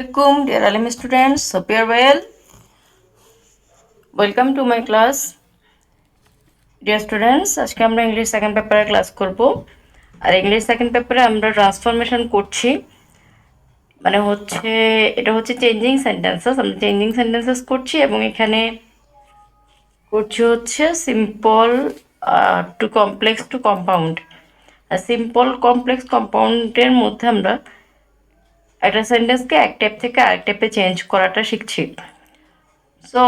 Assalamualaikum, dear LM students. Hope you are well. Welcome to my class. Dear students, আজকে আমরা English second পেপারে class করব। আর English second পেপারে আমরা transformation করছি, মানে হচ্ছে এটা হচ্ছে চেঞ্জিং সেন্টেন্সেস। আমরা চেঞ্জিং সেন্টেন্সেস করছি এবং এখানে করছি হচ্ছে simple to complex to compound. আর সিম্পল কমপ্লেক্স কম্পাউন্ডের মধ্যে আমরা একটা সেন্টেন্সকে এক টাইপ থেকে আরেক টাইপে চেঞ্জ করাটা শিখছি। সো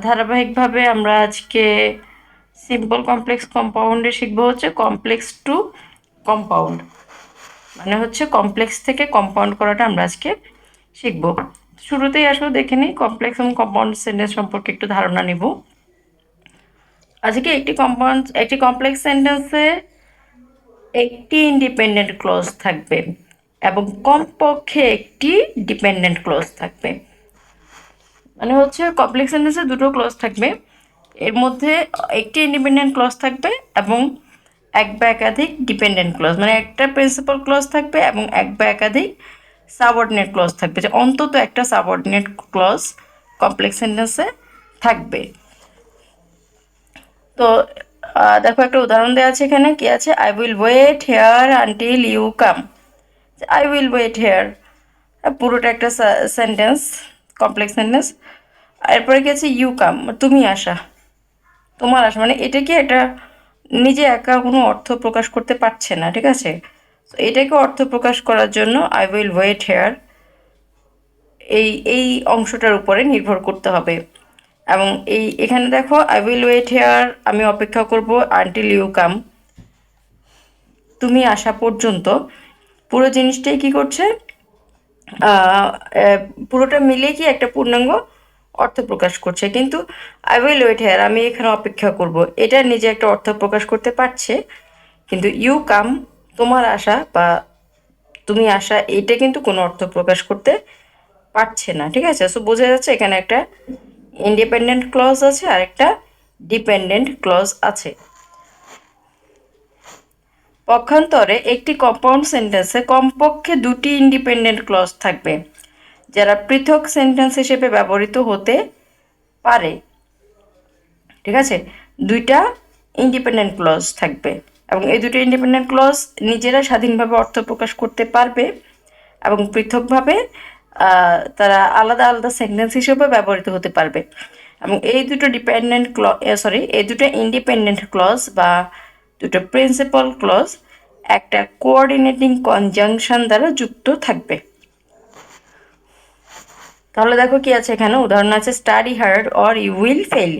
ধারাবাহিকভাবে আমরা আজকে সিম্পল কমপ্লেক্স কম্পাউন্ডে শিখবো হচ্ছে কমপ্লেক্স টু কম্পাউন্ড, মানে হচ্ছে কমপ্লেক্স থেকে কম্পাউন্ড করাটা আমরা আজকে শিখবো। শুরুতেই আসলে দেখে নিই কমপ্লেক্স এবং কম্পাউন্ড সেন্টেন্স সম্পর্কে একটু ধারণা নিব। আজকে একটি কমপ্লেক্স সেন্টেন্সে একটি ইন্ডিপেন্ডেন্ট ক্লজ থাকবে এবং কমপক্ষে একটি ডিপেন্ডেন্ট ক্লজ থাকবে। মানে হচ্ছে কমপ্লেক্স সেন্টেন্সে দুটো ক্লজ থাকবে, এর মধ্যে একটি ইন্ডিপেন্ডেন্ট ক্লজ থাকবে এবং এক বা একাধিক ডিপেন্ডেন্ট ক্লজ, মানে একটা প্রিন্সিপাল ক্লজ থাকবে এবং এক বা একাধিক সাবঅর্ডিনেট ক্লজ থাকবে, যে অন্তত একটা সাবঅর্ডিনেট ক্লজ কমপ্লেক্স সেন্টেন্সে থাকবে। তো দেখো একটা উদাহরণ দেওয়া আছে এখানে, কি আছে? I will wait here until you come. I will wait here পুরোটা একটা সেন্টেন্স, কমপ্লেক্স সেন্টেন্স। এরপরে কি আছে? ইউ কাম, তুমি আসা, তোমার আসা, মানে এটা কি এটা নিজে একা কোনো অর্থ প্রকাশ করতে পারছে না, ঠিক আছে? তো এটাকে অর্থ প্রকাশ করার জন্য আই উইল ওয়েট হেয়ার এই এই অংশটার উপরে নির্ভর করতে হবে। এবং এখানে দেখো আই উইল ওয়েট হেয়ার, আমি অপেক্ষা করব, আনটিল ইউ কাম, তুমি আসা পর্যন্ত। পুরো জিনিসটাই কি করছে? পুরোটা মিলে কি একটা পূর্ণাঙ্গ অর্থ প্রকাশ করছে। কিন্তু আই উইল ওয়েট হেয়ার, আমি এখানে অপেক্ষা করব, এটা নিজে একটা অর্থ প্রকাশ করতে পারছে, কিন্তু ইউ কাম, তোমার আশা বা তুমি আসা, এটা কিন্তু কোনো অর্থ প্রকাশ করতে পারছে না, ঠিক আছে? সো বোঝা যাচ্ছে এখানে একটা ইন্ডিপেন্ডেন্ট ক্লজ আছে আর একটা ডিপেন্ডেন্ট ক্লজ আছে। পক্ষান্তরে একটি কম্পাউন্ড সেন্টেন্সে কমপক্ষে দুটি ইন্ডিপেন্ডেন্ট ক্লজ থাকবে, যারা পৃথক সেন্টেন্স হিসেবে ব্যবহৃত হতে পারে, ঠিক আছে? দুইটা ইন্ডিপেন্ডেন্ট ক্লজ থাকবে এবং এই দুটো ইন্ডিপেন্ডেন্ট ক্লজ নিজেরা স্বাধীনভাবে অর্থ প্রকাশ করতে পারবে এবং পৃথকভাবে তারা আলাদা আলাদা সেন্টেন্স হিসেবে ব্যবহৃত হতে পারবে। এবং এই দুটো এই দুটো ইন্ডিপেন্ডেন্ট ক্লজ বা দুটো প্রিন্সিপাল ক্লজ একটা কোঅর্ডিনেটিং কনজাংশন দ্বারা যুক্ত থাকবে। তাহলে দেখো কি আছে এখানে, উদাহরণ আছে study hard or you will fail.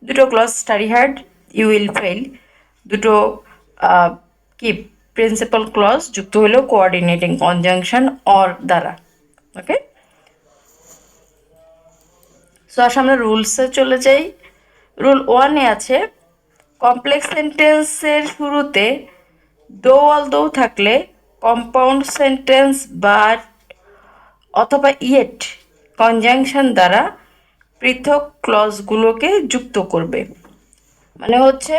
দুটো clause, study hard, you will fail, দুটো কি প্রিন্সিপাল ক্লজ যুক্ত হলো কোঅর্ডিনেটিং কনজাংশন অর দ্বারা। ওকে, সো আসলে আমরা রুলসে চলে যাই। রুল 1-এ আছে কমপ্লেক্স সেন্টেন্সের শুরুতে দো অল দো থাকলে কম্পাউন্ড সেন্টেন্স বাট অথবা ইয়েট কনজাংশন দ্বারা পৃথক ক্লজগুলোকে যুক্ত করবে। মানে হচ্ছে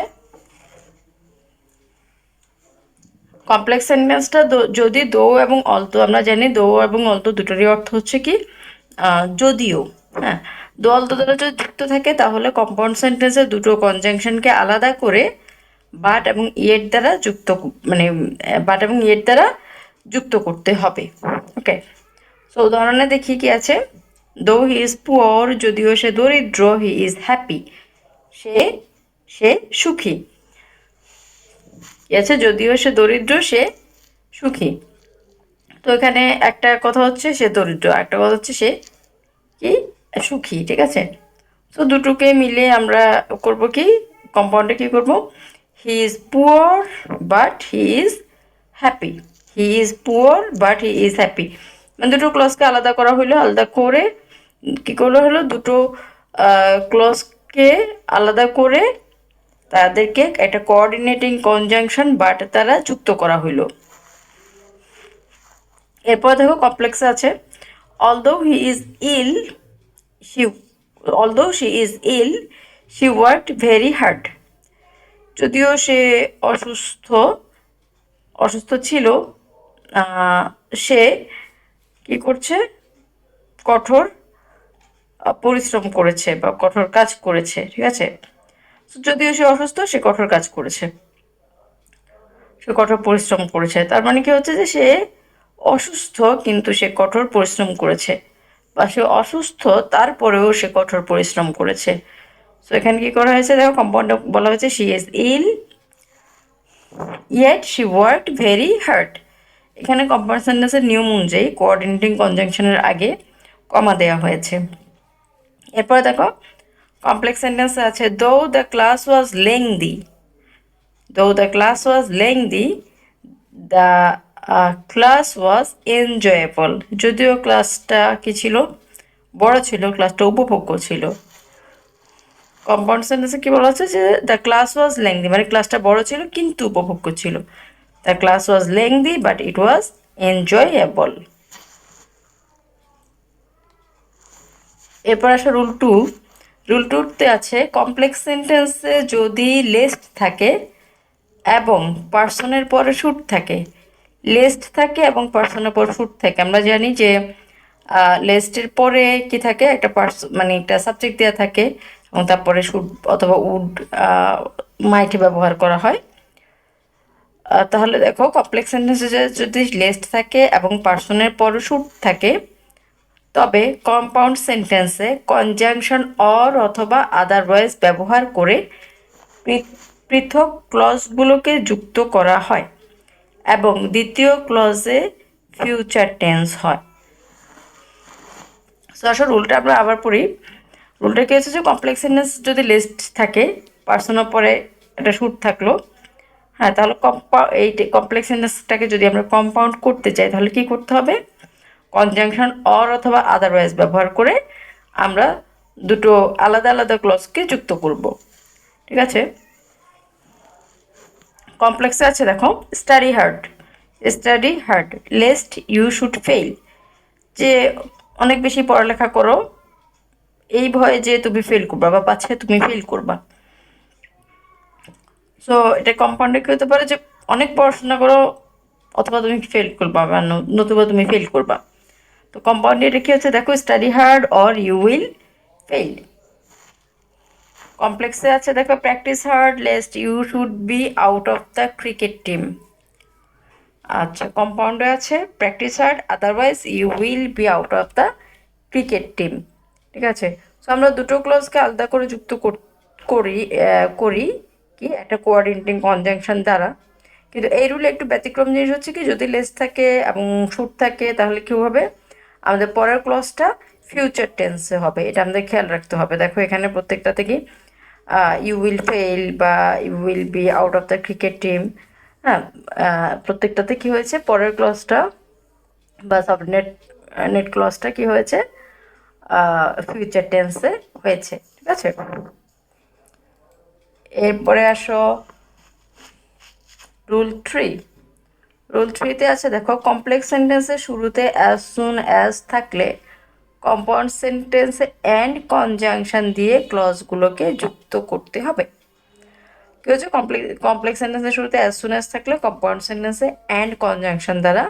কমপ্লেক্স সেন্টেন্সটা যদি দো এবং অলতো, আমরা জানি দো এবং অলতো দুটোরই অর্থ হচ্ছে কি যদিও, হ্যাঁ, দো অলতো দ্বারা যদি যুক্ত থাকে তাহলে কম্পাউন্ড সেন্টেন্সের দুটো কনজাংশনকে আলাদা করে বাট এবং ইয়েট দ্বারা যুক্ত, মানে বাট এবং ইয়েট দ্বারা যুক্ত করতে হবে। ওকে, সো উদাহরণে দেখি কি আছে। দো হি ইজ পুয়ার, যদিও সে দরিদ্র, হি ইজ হ্যাপি, সে সে সুখী। আছে যদিও সে দরিদ্র, সে সুখী। তো এখানে একটা কথা হচ্ছে সে দরিদ্র, একটা কথা হচ্ছে সে কি সুখী, ঠিক আছে? তো দুটোকে মিলে আমরা করব কি, কম্পাউন্ডে কি করব, he is poor but he is happy, he is poor but he is happy. মানে দুটো ক্লজকে আলাদা করা হলো, আলাদা করে কি করা হলো, দুটো ক্লজকে আলাদা করে তাদেরকে একটা কোঅর্ডিনেটিং কনজাংশন বাট দ্বারা যুক্ত করা হইল। এরপর দেখো কমপ্লেক্সে আছে although he is ill, she although she is ill, she worked very hard. যদিও সে অসুস্থ ছিল, সে কি করছে, কঠোর পরিশ্রম করেছে বা কঠোর কাজ করেছে, ঠিক আছে। যদিও সে অসুস্থ, সে কঠোর কাজ করেছে, সে কঠোর পরিশ্রম করেছে। তার মানে কি হচ্ছে যে সে অসুস্থ কিন্তু সে কঠোর পরিশ্রম করেছে, বা সে অসুস্থ তারপরেও সে কঠোর পরিশ্রম করেছে। তো এখানে কি করা হয়েছে দেখো, কম্পাউন্ডে বলা হয়েছে she is ill yet she worked very hard. এখানে কম্পাউন্ড সেন্টেন্সের নিয়ম অনুযায়ী কোঅর্ডিনেটিং কনজাংশনের আগে কমা দেওয়া হয়েছে। এরপরে দেখো কমপ্লেক্স সেন্টেন্স আছে দো দ্য ক্লাস ওয়াজ লেংদি। দো the class was lengthy the class was enjoyable. যদিও ক্লাসটা কি ছিল, বড় ছিল, ক্লাসটা উপভোগ্য ছিল। কম্পাউন্ড সেন্টেন্সে কি বলা হচ্ছে যে দ্য ক্লাস ওয়াজ লেংদি, মানে ক্লাসটা বড় ছিল কিন্তু উপভোগ্য ছিল। The class was lengthy but it was enjoyable. এরপর আসে রুল টু। রুল টুতে আছে কমপ্লেক্স সেন্টেন্সে যদি লেস্ট থাকে এবং পার্সনের পরে শুট থাকে, লেস্ট থাকে এবং পার্সনের পর শুট থাকে। আমরা জানি যে লেস্টের পরে কি থাকে, একটা মানে একটা সাবজেক্ট দেওয়া থাকে এবং তারপরে শুট অথবা উড মাইটে ব্যবহার করা হয়। তাহলে দেখো কমপ্লেক্স সেন্টেন্সে যদি লেস্ট থাকে এবং পার্সনের পরও শুট থাকে, তবে কম্পাউন্ড সেন্টেন্সে কনজাংশন অর অথবা আদারওয়াইজ ব্যবহার করে পৃথক ক্লজগুলোকে যুক্ত করা হয় এবং দ্বিতীয় ক্লজে ফিউচার টেন্স হয়। সো আসলে রুলটা আমরা আবার পড়ি। রুলটা কি হচ্ছে যে কমপ্লেক্স সেন্টেন্স যদি লিস্ট থাকে, পার্সনের পরে একটা শুট থাকলো, হ্যাঁ, তাহলে এই কমপ্লেক্স সেন্টেন্সটাকে যদি আমরা কম্পাউন্ড করতে চাই তাহলে কি করতে হবে, কনজাংশন অর অথবা আদারওয়াইজ ব্যবহার করে আমরা দুটো আলাদা আলাদা ক্লজকে যুক্ত করব, ঠিক আছে। কমপ্লেক্সে আছে দেখো study hard. Study hard lest you should fail, যে অনেক বেশি পড়ালেখা করো এই ভয়ে যে তুমি ফেল করবা বা পাচ্ছে তুমি ফেল করবা। সো এটা কম্পাউন্ডে কি হতে পারে যে অনেক পড়াশোনা করো অথবা তুমি ফেল করবা বা নতুবা তুমি ফেল করবা। তো কম্পাউন্ডে এটা কি হচ্ছে দেখো study hard or you will fail. কমপ্লেক্সে আছে দেখো practice hard lest you should be out of the cricket team. আচ্ছা, কম্পাউন্ডে আছে practice hard otherwise you will be out of the cricket team, ঠিক আছে। সো আমরা দুটো ক্লজকে আলাদা করে যুক্ত করি করি কি একটা কোঅর্ডিনেটিং কনজাংশন দ্বারা। কিন্তু এই রুলে একটু ব্যতিক্রম জিনিস হচ্ছে কি, যদি লেস থাকে এবং শুট থাকে তাহলে কী হবে, আমাদের পরের ক্লজটা ফিউচার টেন্সে হবে। এটা আমাদের খেয়াল রাখতে হবে। দেখো এখানে প্রত্যেকটাতে কি ইউ উইল ফেল বা you will be out of the cricket team, হ্যাঁ, প্রত্যেকটাতে কি হয়েছে, পরের ক্লজটা বা সাবনেট নেট ক্লজটা কি হয়েছে, ফিউচার টেন্সে হয়েছে, ঠিক আছে। এরপরে আসো রুল থ্রি। রুল থ্রিতে আছে দেখো কমপ্লেক্স সেন্টেন্সের শুরুতে অ্যাজ সুন অ্যাজ থাকলে কম্পাউন্ড সেন্টেন্সে অ্যান্ড কনজাংশন দিয়ে ক্লজগুলোকে যুক্ত করতে হবে। কি হচ্ছে, কমপ্লেক্স সেন্টেন্সের শুরুতে অ্যাজ সুন অ্যাজ থাকলে কম্পাউন্ড সেন্টেন্সে অ্যান্ড কনজাংশন দ্বারা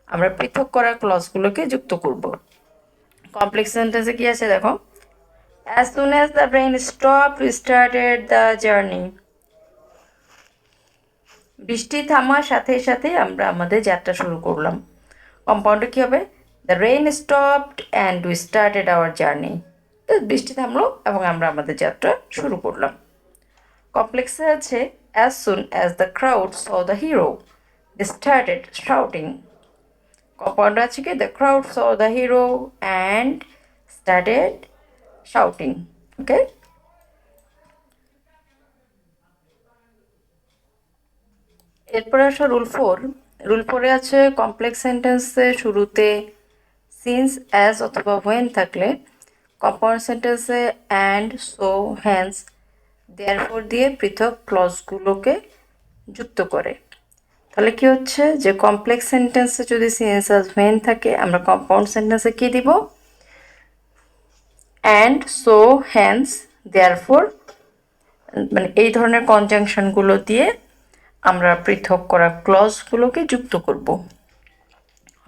আমরা পৃথক করা ক্লজগুলোকে যুক্ত করব। কমপ্লেক্স সেন্টেন্সে কি আছে দেখো, as soon as the brain stop we started the journey. বৃষ্টি থামার সাথে সাথে আমরা আমাদের যাত্রা শুরু করলাম। কম্পাউন্ডে কী হবে, the rain stopped and we started our journey. তো বৃষ্টি থামলো এবং আমরা আমাদের যাত্রা শুরু করলাম। কমপ্লেক্সে আছে as soon as the crowd saw the hero they started shouting. কম্পাউন্ডে আছে কি, the crowd saw the hero and started shouting. Okay, এরপরে আসো রুল ফোর। রুল ফোরে আছে কমপ্লেক্স সেন্টেন্সের শুরুতে সিন্স অ্যাজ অথবা হোয়েন থাকলে কম্পাউন্ড সেন্টেন্সে অ্যান্ড সো হ্যান্স দেয়ারফর দিয়ে পৃথক ক্লজগুলোকে যুক্ত করে। তাহলে কি হচ্ছে যে কমপ্লেক্স সেন্টেন্সে যদি সিন্স অ্যাজ হোয়েন থাকে আমরা কম্পাউন্ড সেন্টেন্সে কী দিব, অ্যান্ড সো হ্যান্স দেয়ারফর, মানে এই ধরনের কনজাংশনগুলো দিয়ে আমরা পৃথক করা ক্লজগুলোকে যুক্ত করব।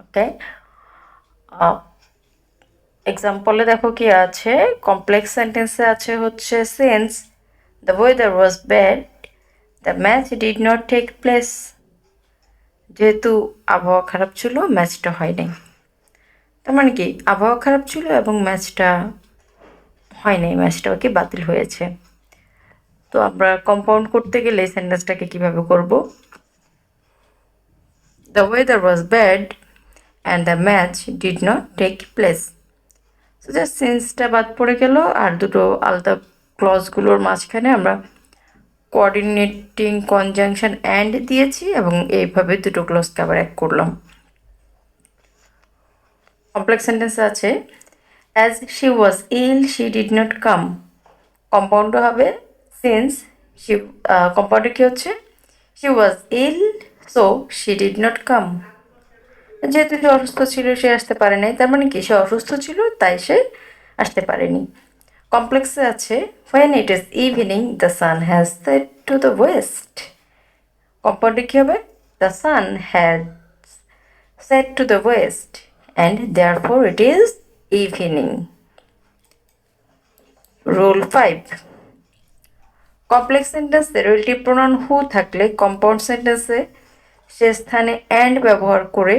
ওকে, এক্সাম্পলে দেখো কি আছে, কমপ্লেক্স সেন্টেন্সে আছে হচ্ছে since the weather was bad the match did not take place. যেহেতু আবহাওয়া খারাপ ছিল ম্যাচটা হয় নাই, তার মানে কি আবহাওয়া খারাপ ছিল এবং ম্যাচটা হয় নাই, ম্যাচটা কি বাতিল হয়েছে। তো আমরা কম্পাউন্ড করতে গেলে এই সেন্টেন্সটাকে কীভাবে করব? The weather was bad and the match did not take place. So just সিন্সটা বাদ পড়ে গেল, আর দুটো আলাদা ক্লজগুলোর মাঝখানে আমরা কোঅর্ডিনেটিং কনজাংশন অ্যান্ড দিয়েছি এবং এইভাবে দুটো ক্লজকে আবার এক করলাম। কমপ্লেক্স সেন্টেন্স আছে as she was ill she did not come. Compound হবে সিন্স শি, কম্পাউন্ডে কী হচ্ছে she was ill so she did not come. যেহেতু সে অসুস্থ ছিল সে আসতে পারে নাই, তার মানে কি সে অসুস্থ ছিল তাই সে আসতে পারেনি। কমপ্লেক্সে আছে when it is evening the sun has set to the west. কম্পাউন্ডে কী হবে the sun has set to the west and therefore it is evening. Rule 5, complex সেন্টেন্সে রিলেটিভ প্রোনাউন হু থাকলে কম্পাউন্ড সেন্টেন্সে সে স্থানে অ্যান্ড ব্যবহার করে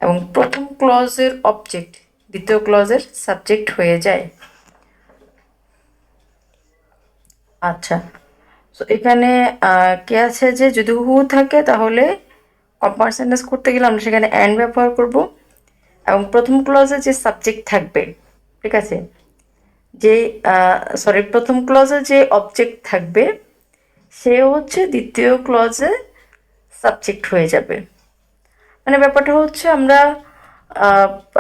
এবং প্রথম ক্লজের অবজেক্ট দ্বিতীয় ক্লজের সাবজেক্ট হয়ে যায়। আচ্ছা, সো এখানে কে আছে যে যদি হু থাকে তাহলে কম্পাউন্ড সেন্টেন্স করতে গেলে আমরা সেখানে অ্যান্ড ব্যবহার করব এবং প্রথম ক্লজে যে সাবজেক্ট থাকবে, ঠিক আছে, যে প্রথম ক্লজে যে অবজেক্ট থাকবে সে হচ্ছে দ্বিতীয় ক্লজে সাবজেক্ট হয়ে যাবে। মানে ব্যাপারটা হচ্ছে আমরা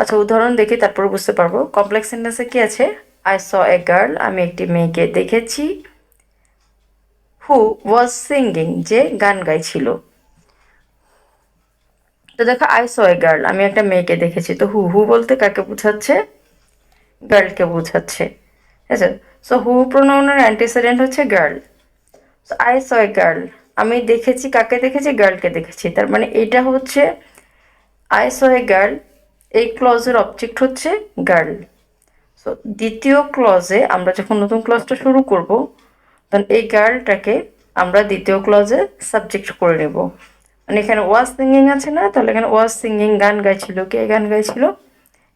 আচ্ছা উদাহরণ দেখি তারপর বুঝতে পারবো। কমপ্লেক্স সেন্টেন্সে কি আছে আই স এ গার্ল, আমি একটি মেয়েকে দেখেছি। হু ওয়াজ সিঙ্গিং, যে গান গাইছিল। তো দেখো আই স এ গার্ল, আমি একটা মেয়েকে দেখেছি, তো হু হু বলতে কাকে বোঝাচ্ছে? গার্লকে বোঝাচ্ছে, ঠিক আছে। সো হু প্রোনাউনের অ্যান্টিসিডেন্ট হচ্ছে girl. So I saw a girl, আমি দেখেছি, কাকে দেখেছি? গার্লকে দেখেছি। তার মানে এটা হচ্ছে আই স এ গার্ল, এই ক্লজের অবজেক্ট হচ্ছে গার্ল। সো দ্বিতীয় ক্লজে আমরা যখন নতুন ক্লজটা শুরু করব তখন এই গার্লটাকে আমরা দ্বিতীয় ক্লজে সাবজেক্ট করে নেব। মানে এখানে ওয়াজ সিঙ্গিং আছে না, তাহলে এখানে ওয়াজ সিঙ্গিং গান গাইছিল, কে গান গাইছিল?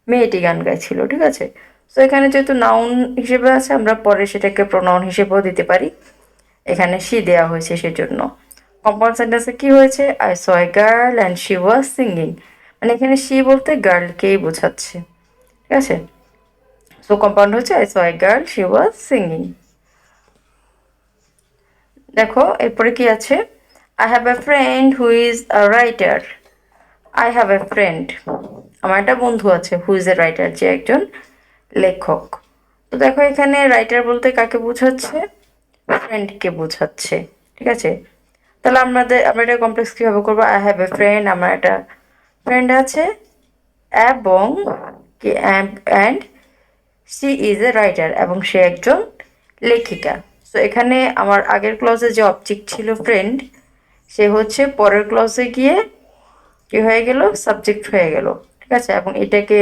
মেয়েটি গান গাইছিল, ঠিক আছে। সো এখানে যেহেতু নাউন হিসেবে আছে আমরা পরে সেটাকে প্রোনাউন হিসেবেও দিতে পারি, এখানে শি দেওয়া হয়েছে সেজন্য। কম্পাউন্ড সেন্টেন্সে কি হয়েছে I saw a girl and she was singing, মানে এখানে শি বলতে গার্লকেই বোঝাচ্ছে, ঠিক আছে। সো কম্পাউন্ড হচ্ছে I saw a girl she was singing. দেখো এরপরে কি আছে I have a friend who is a writer. I have a friend, আমার একটা বন্ধু আছে, হু ইজ এ রাইটার, যে একজন লেখক। তো দেখো এখানে রাইটার বলতে কাকে বোঝাচ্ছে? ফ্রেন্ডকে বোঝাচ্ছে, ঠিক আছে। তাহলে আমরা এটা কমপ্লেক্স কীভাবে করবো? আই হ্যাভ এ ফ্রেন্ড, আমার একটা ফ্রেন্ড আছে এবং কি and she is a writer, এবং সে একজন লেখিকা। সো এখানে আমার আগের ক্লজে যে অবজেক্ট ছিল ফ্রেন্ড, সে হচ্ছে পরের ক্লজে গিয়ে কি হয়ে গেল? সাবজেক্ট হয়ে গেল, ঠিক আছে। এবং এটাকে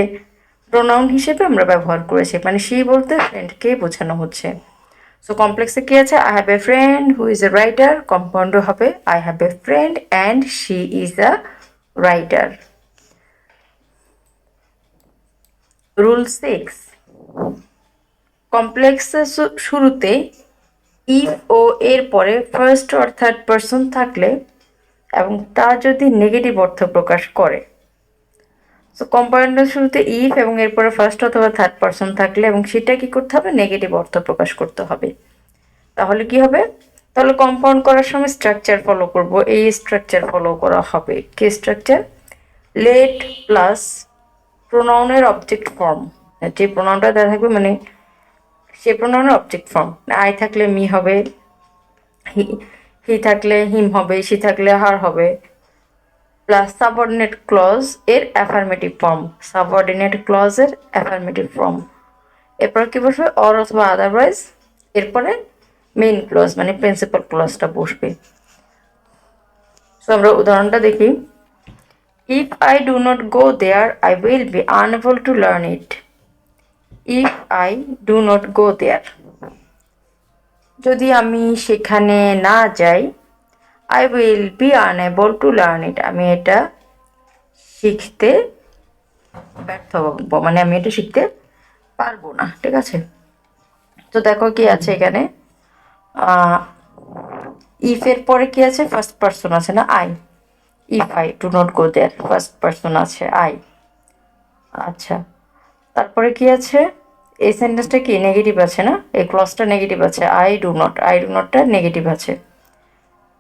প্রোনাউন হিসেবে আমরা ব্যবহার করেছি, মানে শি বলতে ফ্রেন্ডকেই বোঝানো হচ্ছে। সো কমপ্লেক্সে কি আছে I have a friend who is a writer, compound হবে I have a friend and she is a writer. Rule 6, কমপ্লেক্সের শুরুতে ইফ ও এর পরে ফার্স্ট অর থার্ড পারসন থাকলে এবং তা যদি নেগেটিভ অর্থ প্রকাশ করে। সো কম্পাউন্ডের শুরুতে ইফ এবং এরপরে ফার্স্ট অথবা থার্ড পারসন থাকলে এবং সেটা কি করতে হবে? নেগেটিভ অর্থ প্রকাশ করতে হবে। তাহলে কি হবে? তাহলে কম্পাউন্ড করার সময় স্ট্রাকচার ফলো করব, এই স্ট্রাকচার ফলো করা হবে। কি স্ট্রাকচার? লেট প্লাস প্রোনাউনের অবজেক্ট ফর্ম, যে প্রোনাউনটা দেওয়া থাকবে মানে সে প্রোনাউনের অবজেক্ট ফর্ম। আই থাকলে মি হবে, হি থাকলে হিম হবে, সি থাকলে হার হবে, প্লাস সাবঅর্ডিনেট ক্লজ এর অ্যাফার্মেটিভ ফর্ম, সাবঅর্ডিনেট ক্লজের অ্যাফার্মেটিভ ফর্ম। এরপর কি বসবে? অর অথবা আদারওয়াইজ, এরপরে মেইন ক্লজ মানে প্রিন্সিপাল ক্লজটা বসবে। সো আমরা উদাহরণটা দেখি। If I do not go there I will be unable to learn it. If I do not go there, যদি আমি সেখানে না যাই, I will be unable to learn it, আমি এটা শিখতে ব্যর্থ হব, মানে আমি এটা শিখতে পারবো না। ঠিক আছে, তো দেখো কি আছে এখানে, ইফ এর পরে কি আছে, ফার্স্ট পার্সন আছে না, I. If I do not go there, first person আছে আই। আচ্ছা, তারপরে কি আছে, এই সেন্টেন্সটা কি নেগেটিভ আছে না, এই ক্লজটা নেগেটিভ আছে, I do not, I do নটটা নেগেটিভ আছে।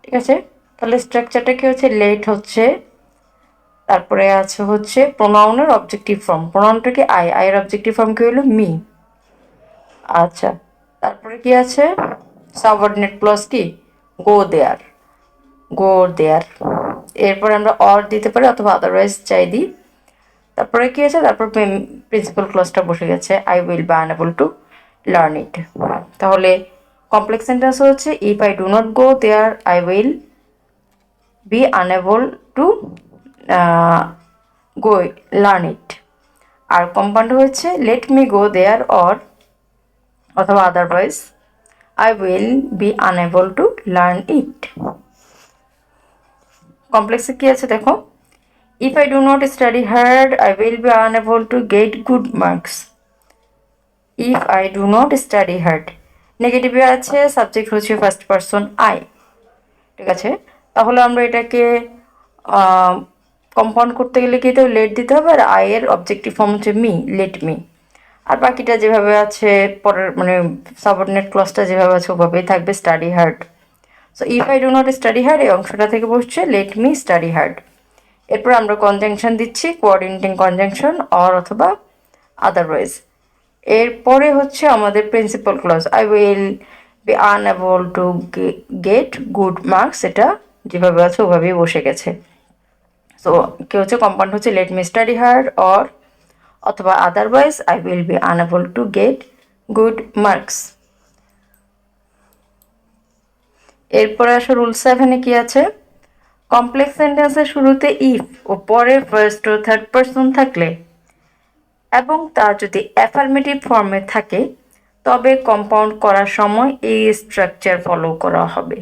ঠিক আছে, তাহলে স্ট্রাকচারটা কি হচ্ছে, লেট হচ্ছে, তারপরে আছে হচ্ছে প্রোনাউনের অবজেক্টিভ ফর্ম, প্রোনাউনটা কি আই, আইয়ের অবজেক্টিভ ফর্ম কি হলো মি। আচ্ছা, তারপরে কি আছে, সাবঅর্ডিনেট ক্লজ কি, গো দেয়ার, গো দেয়ার। এরপরে আমরা অর দিতে পারি অথবা আদারওয়াইজ চাই দিই। তারপরে কি আছে, তারপর প্রিন্সিপাল ক্লজটা বসে গেছে, I will be unable to learn it. তাহলে কমপ্লেক্স সেন্টেন্স হচ্ছে if I do not go there I will be unable to go learn it. আর কম্পাউন্ড হচ্ছে let me go there or অথবা otherwise I will be unable to learn it. কমপ্লেক্সে কি আছে দেখো, if I do not study hard I will be unable to get good marks. If I do not study hard, নেগেটিভে আছে, subject হচ্ছে first person I. ঠিক আছে, তাহলে আমরা এটাকে কম্পাউন্ড করতে গেলে কি তো লেট দিতে হবে, আর আই এর অবজেক্টিভ ফর্ম হচ্ছে মি, লেট মি। আর বাকিটা যেভাবে আছে পরের মানে সাবঅর্ডিনেট ক্লজটা যেভাবে আছে ওভাবেই থাকবে, study hard. So if I do not study hard এই অংশটা থেকে বসছে লেট মি স্টাডি হার্ড। এরপর আমরা কনজাংশন দিচ্ছি, কোঅর্ডিনেটিং কনজাংশন অর অথবা আদারওয়াইজ। এরপরে হচ্ছে আমাদের principal clause, I will be unable to get good marks, এটা যেভাবে আছে ওভাবেই বসে গেছে। সো কি হচ্ছে, কম্পাউন্ড হচ্ছে let me study hard or অথবা otherwise I will be unable to get good marks. এরপরে আসো রুল 7-এ কি আছে, কমপ্লেক্স সেন্টেন্সের শুরুতে ইফ ও পরে ফার্স্ট ও থার্ড পারসন থাকলে এবং তা যদি অ্যাফার্মেটিভ ফর্মে থাকে তবে কম্পাউন্ড করার সময় এই স্ট্রাকচার ফলো করা হবে।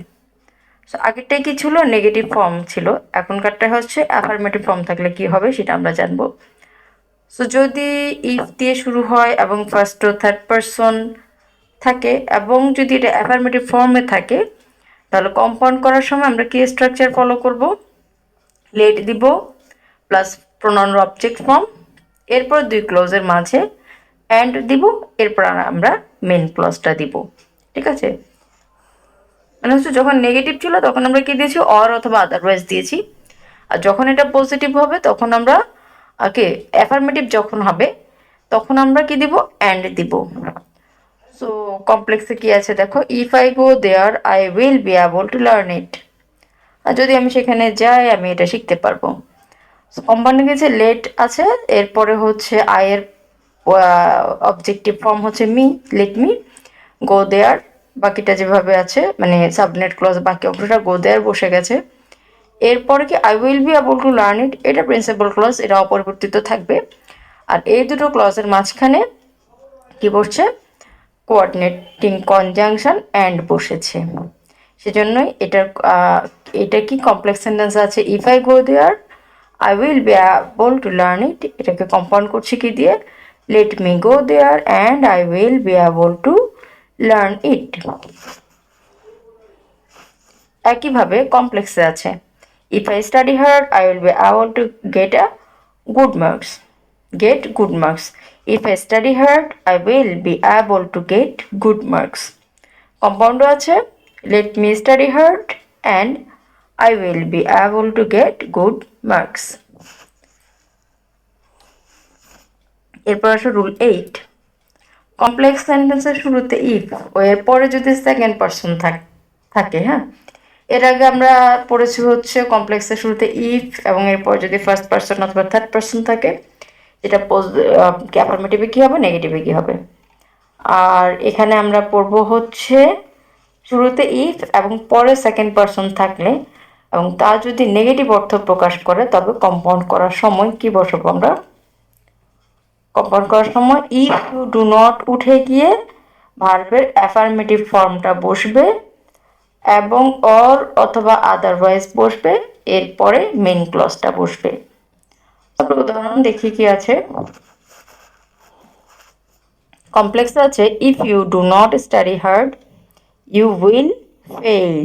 সো আগেরটাই কি ছিল, নেগেটিভ ফর্ম ছিল, এখনকারটা হচ্ছে অ্যাফার্মেটিভ ফর্ম থাকলে কি হবে সেটা আমরা জানবো। সো যদি ইফ দিয়ে শুরু হয় এবং ফার্স্ট ও থার্ড পারসন থাকে এবং যদি এটা অ্যাফার্মেটিভ ফর্মে থাকে তাহলে কম্পাউন্ড করার সময় আমরা কি স্ট্রাকচার ফলো করব, লেট দিব প্লাস প্রোনাউন অবজেক্ট ফর্ম, এরপর দুই ক্লোজের মাঝে অ্যান্ড দিব, এরপর আমরা মেন ক্লজটা দিব। ঠিক আছে, মানে হচ্ছে যখন নেগেটিভ ছিল তখন আমরা কি দিয়েছি, অর অথবা আদারওয়াইজ দিয়েছি, আর যখন এটা পজিটিভ হবে তখন আমরা কে অ্যাফার্মেটিভ যখন হবে তখন আমরা কি দিব, অ্যান্ড দিব। সো কমপ্লেক্সে কি আছে দেখো, if I go there I will be able to learn it, আর যদি আমি সেখানে যাই আমি এটা শিখতে পারবো। সো কম্পাউন্ডে গেছে লেট আছে, এরপরে হচ্ছে আয়ের অবজেক্টিভ ফর্ম হচ্ছে মি, লেট মি গো দেয়ার, বাকিটা যেভাবে আছে মানে সাবনেট ক্লজ বাকি অংশটা গো দেয়ার বসে গেছে। এরপরে কি I will be able to learn ইট, এটা প্রিন্সিপাল ক্লজ, এটা অপরিবর্তিত থাকবে। আর এই দুটো ক্লজের মাঝখানে কি বসছে, কোঅর্ডিনেটিং কনজাংশন অ্যান্ড বসেছে, সেজন্যই এটা কি কমপ্লেক্স সেন্টেন্স আছে, if I go there I will be able to learn it, এটাকে কম্পাউন্ড করছি কি দিয়ে, let me go there and I will be able to learn it. একইভাবে কমপ্লেক্সে আছে, if I study hard I will be able to get a good marks, get good marks. If I study hard, I will be able to get good marks. Compound আছে, let me study hard and I will be able to get good marks. এরপর আসো rule 8, complex সেন্টেন্সের শুরুতে if ও এরপরে যদি second person থাকে, হ্যাঁ, এর আগে আমরা পড়েছি হচ্ছে কমপ্লেক্সের শুরুতে ইফ এবং এরপর যদি ফার্স্ট পারসন অথবা থার্ড পারসন থাকে যেটা অ্যাফার্মেটিভে কী হবে, নেগেটিভে কী হবে। আর এখানে আমরা পড়ব হচ্ছে শুরুতে ইফ এবং পরে সেকেন্ড পারসন থাকলে এবং তা যদি নেগেটিভ অর্থ প্রকাশ করে তবে কম্পাউন্ড করার সময় কি বসাবো আমরা, কম্পাউন্ড করার সময় ইফ ইউ ডু নট উঠে গিয়ে ভার্বের অ্যাফার্মেটিভ ফর্মটা বসবে এবং অর অথবা আদারওয়াইজ বসবে, এরপরে মেইন ক্লজটা বসবে। তারপর উদাহরণ দেখি কি আছে। কমপ্লেক্সে আছে if you do not study hard you will fail.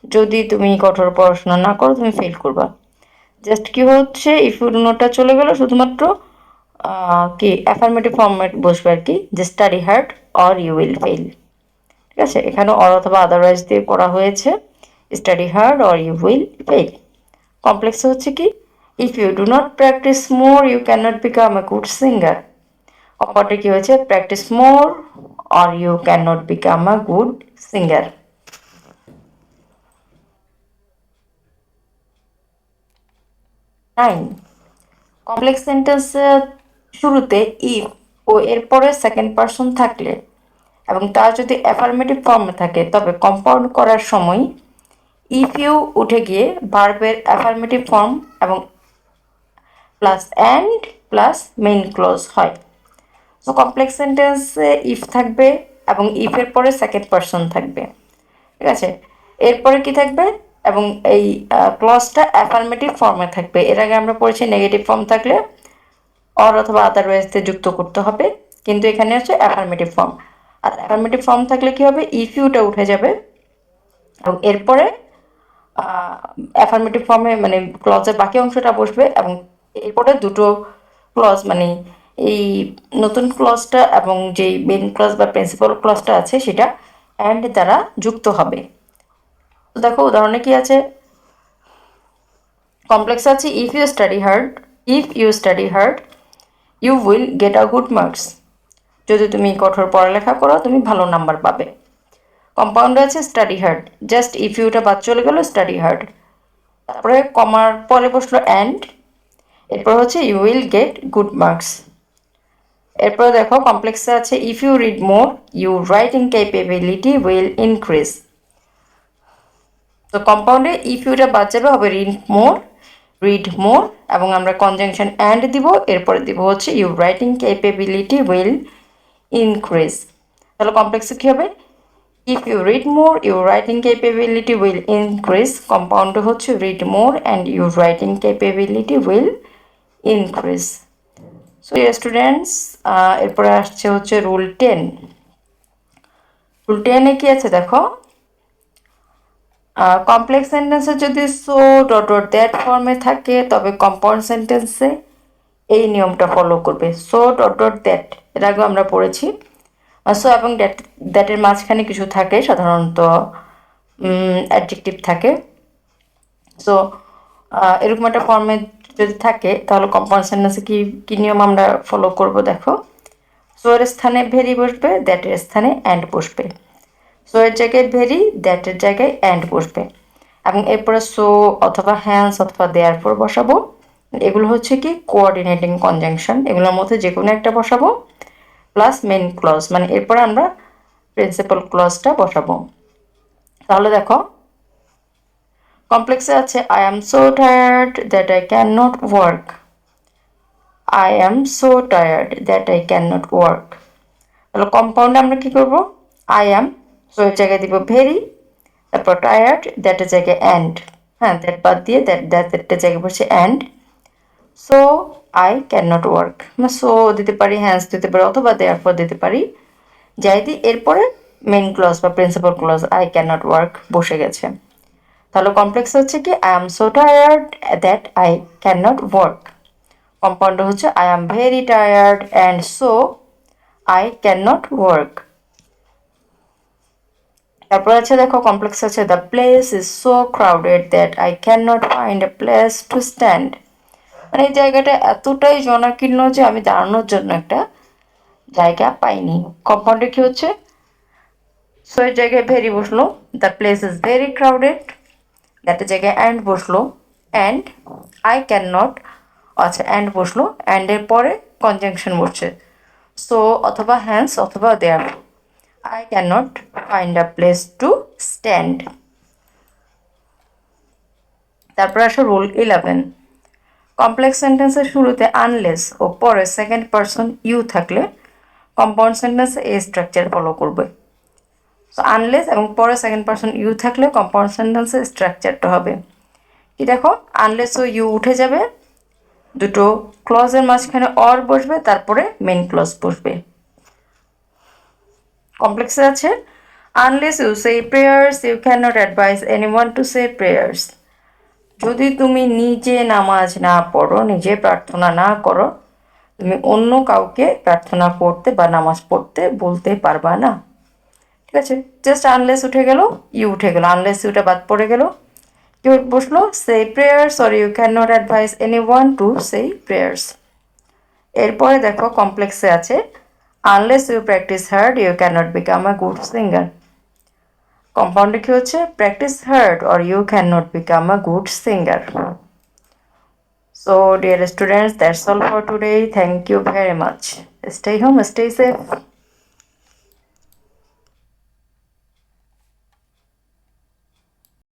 যদি তুমি কঠোর পড়াশোনা না করো তুমি ফেল করবা। জাস্ট কি হচ্ছে, ইফ ইউ ডু নটটা চলে গেল, শুধুমাত্র কি অ্যাফার্মেটিভ ফর্মেট বসবে আর কি, যে study hard or you will fail. ঠিক আছে, এখানে অর অথবা আদারওয়াইজ দিয়ে করা হয়েছে, study hard or you will fail. Complex হচ্ছে কি if you do not practise more you can not become a good singer. অপরটা কি হয়েছে, practise more or you can not become a good singer. 9 complex সেন্টেন্সের শুরুতে if ও এরপরে second person থাকলে এবং তা যদি অ্যাফার্মেটিভ ফর্মে থাকে, তবে কম্পাউন্ড করার সময় ইফ ইউ উঠে গিয়ে ভার্বের অ্যাফার্মেটিভ ফর্ম এবং plus and plus main clause হয়। সো কমপ্লেক্স সেন্টেন্সে ইফ থাকবে এবং ইফের পরে সেকেন্ড পারসন থাকবে। ঠিক আছে, এরপরে কি থাকবে, এবং এই ক্লজটা অ্যাফার্মেটিভ ফর্মে থাকবে। এর আগে আমরা পড়েছি নেগেটিভ ফর্ম থাকলে অর অথবা আদারওয়াইজতে যুক্ত করতে হবে, কিন্তু এখানে হচ্ছে অ্যাফার্মেটিভ ফর্ম। আর অ্যাফার্মেটিভ ফর্ম থাকলে কি হবে, ইফ ইউটা উঠে যাবে এবং এরপরে অ্যাফার্মেটিভ ফর্মে মানে ক্লজের বাকি অংশটা বসবে এবং এরপরে দুটো ক্লজ মানে এই নতুন ক্লজটা এবং যেই মেন ক্লজ বা প্রিন্সিপাল ক্লজটা আছে সেটা অ্যান্ড দ্বারা যুক্ত হবে। তো দেখো উদাহরণে কি আছে, কমপ্লেক্স আছে if you study hard you will get a good marks. যদি তুমি কঠোর পড়ালেখা করো তুমি ভালো নাম্বার পাবে। কম্পাউন্ড আছে স্টাডি হার্ড, জাস্ট ইফ ইউটা বাদ চলে গেল, স্টাডি হার্ড, তারপরে কমার পরে বসলো অ্যান্ড, এরপর হচ্ছে you will get good marks. এরপরে দেখো কমপ্লেক্সে আছে if you read more you writing capability will increase. তো কম্পাউন্ডে ইফ ইউটা বাদ যাবে, হবে রিড মোর এবং আমরা কনজাংশন অ্যান্ড দিব, এরপরে দিব হচ্ছে you writing capability will increase. তাহলে কমপ্লেক্সে কী হবে, if you read more your writing capability will increase. Compound হচ্ছে read more and your writing capability will increase. So students, এরপরে আসছে হচ্ছে রুল 10। রুল 10-এ কি আছে দেখো, কমপ্লেক্স সেন্টেন্সে যদি সো ডট ডট দ্যাট ফর্মে থাকে তবে কম্পাউন্ড সেন্টেন্সে এই নিয়মটা ফলো করবে, সো ডট ডট দ্যাট। এর আগে আমরা পড়েছি সো এবং দ্যাটের মাঝখানে কিছু থাকে, সাধারণত অ্যাডজেক্টিভ থাকে। সো এরকম একটা ফর্মে যদি থাকে তাহলে কম্পাউন্ড সেন্টেন্সে কী নিয়ম আমরা ফলো করব দেখো, সো এর স্থানে ভেরি বসবে, দ্যাটের স্থানে অ্যান্ড বসবে। সো এর জায়গায় ভেরি, দ্যাটের জায়গায় অ্যান্ড বসবে এবং এরপরে সো অথবা হ্যান্স অথবা দেয়ার ফর বসাবো। এগুলো হচ্ছে কি কোঅর্ডিনেটিং কনজাংশন, এগুলোর মধ্যে যে কোনো একটা বসাবো প্লাস মেন ক্লজ, মানে এরপরে আমরা প্রিন্সিপাল ক্লজটা বসাবো। তাহলে দেখো কমপ্লেক্সে আছে I am so tired that I can not work. I am so tired that I can not work. তাহলে কম্পাউন্ডে আমরা কী করবো, আই অ্যাম, সো এর জায়গায় দিব ভেরি, তারপর টায়ার্ড, দ্যাটের জায়গায় অ্যান্ড, হ্যাঁ দ্যাট বাদ দিয়ে দ্যাটের জায়গায় বসে and, so I can not work. So দিতে পারি, হ্যান্স দিতে পারি অথবা দেয়ার ফর দিতে পারি, যাই দিই, এরপরে মেইন ক্লজ বা principal clause I can not work বসে গেছে। তাহলে কমপ্লেক্স হচ্ছে কি I am so tired that I can not work. Compound হচ্ছে I am very tired and so I can not work. তারপর আছে দেখো কমপ্লেক্স আছে the place is so crowded that I can not find a place to stand. মানে এই জায়গাটা এতটাই জনাকীর্ণ যে আমি দাঁড়ানোর জন্য একটা জায়গা পাইনি। কম্পাউন্ডে কি হচ্ছে, সো এর জায়গায় ভেরি বসলো, the place is very crowded, দ্যাটের জায়গায় অ্যান্ড বসলো, অ্যান্ড আই ক্যান নট, আচ্ছা অ্যান্ড বসলো, অ্যান্ডের পরে কনজাংশন বসছে, সো অথবা হ্যান্স অথবা there, I can not find a place to stand. তারপর আসো রুল 11। কমপ্লেক্স সেন্টেন্সের শুরুতে আনলেস ও পরে সেকেন্ড পারসন ইউ থাকলে কম্পাউন্ড সেন্টেন্সে এই স্ট্রাকচার ফলো করবে। সো আনলেস এবং পরে সেকেন্ড পারসন ইউ থাকলে কম্পাউন্ড সেন্টেন্সের স্ট্রাকচারটা হবে কি দেখো, আনলেস ও ইউ উঠে যাবে, দুটো ক্লজের মাঝখানে অর বসবে, তারপরে মেন ক্লজ বসবে। কমপ্লেক্সে আছে unless you say prayers you can not advise anyone to say prayers. যদি তুমি নিজে নামাজ না পড়ো, নিজে প্রার্থনা না করো, তুমি অন্য কাউকে প্রার্থনা করতে বা নামাজ পড়তে বলতে পারবা না। ঠিক আছে, জাস্ট আনলেস উঠে গেল, ইউ উঠে গেল, আনলেস ইউটা বাদ পড়ে গেল, কি বসলো say prayers or you can not advise anyone to say prayers. এরপরে দেখো কমপ্লেক্সে আছে unless you practise hard you can not become a good singer. কম্পাউন্ডে কি হচ্ছে practise hard or you can not become a good singer. So dear students, that's all for today. Thank you very much. Stay home, stay safe.